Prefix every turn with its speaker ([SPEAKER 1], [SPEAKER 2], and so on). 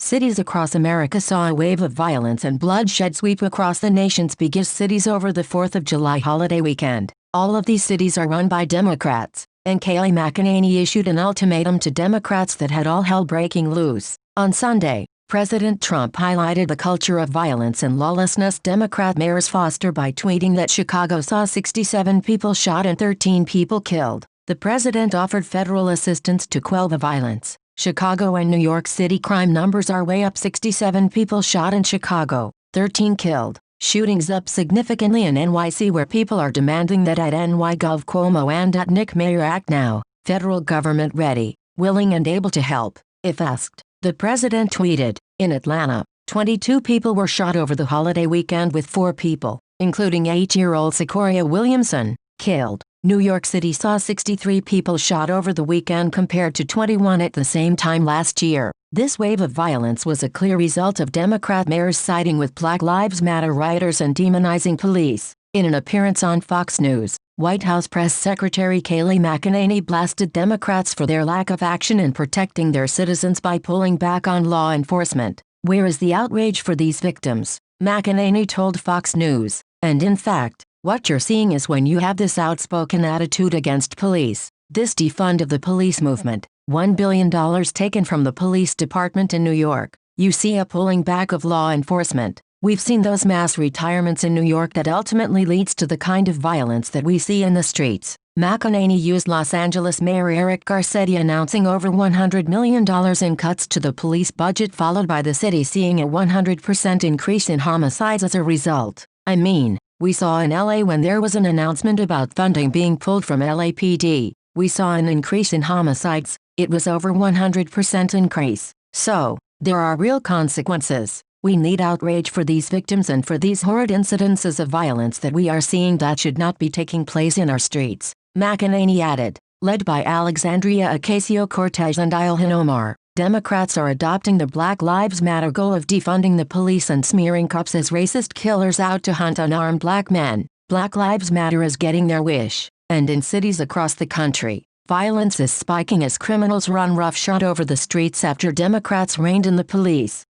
[SPEAKER 1] Cities across America saw a wave of violence and bloodshed sweep across the nation's biggest cities over the 4th of July holiday weekend. All of these cities are run by Democrats, and Kayleigh McEnany issued an ultimatum to Democrats that had all hell breaking loose. On Sunday, President Trump highlighted the culture of violence and lawlessness Democrat mayors foster by tweeting that Chicago saw 67 people shot and 13 people killed. The president offered federal assistance to quell the violence. Chicago and New York City crime numbers are way up: 67 people shot in Chicago, 13 killed. Shootings up significantly in NYC, where people are demanding that at NY.gov Cuomo and at Nick Mayor act now. Federal government ready, willing and able to help, if asked. The president tweeted, in Atlanta, 22 people were shot over the holiday weekend with 4 people, including 8-year-old Sequoia Williamson, killed. New York City saw 63 people shot over the weekend compared to 21 at the same time last year. This wave of violence was a clear result of Democrat mayors siding with Black Lives Matter rioters and demonizing police. In an appearance on Fox News, White House Press Secretary Kayleigh McEnany blasted Democrats for their lack of action in protecting their citizens by pulling back on law enforcement. Where is the outrage for these victims? McEnany told Fox News. And in fact, what you're seeing is when you have this outspoken attitude against police, this defund of the police movement, $1 billion taken from the police department in New York, you see a pulling back of law enforcement. We've seen those mass retirements in New York that ultimately leads to the kind of violence that we see in the streets. McEnany used Los Angeles Mayor Eric Garcetti announcing over $100 million in cuts to the police budget, followed by the city seeing a 100% increase in homicides as a result. I mean, we saw in LA when there was an announcement about funding being pulled from LAPD. We saw an increase in homicides. It was over 100% increase. So, there are real consequences. We need outrage for these victims and for these horrid incidences of violence that we are seeing that should not be taking place in our streets. McEnany added, led by Alexandria Ocasio-Cortez and Ilhan Omar, Democrats are adopting the Black Lives Matter goal of defunding the police and smearing cops as racist killers out to hunt unarmed black men. Black Lives Matter is getting their wish, and in cities across the country, violence is spiking as criminals run roughshod over the streets after Democrats reined in the police.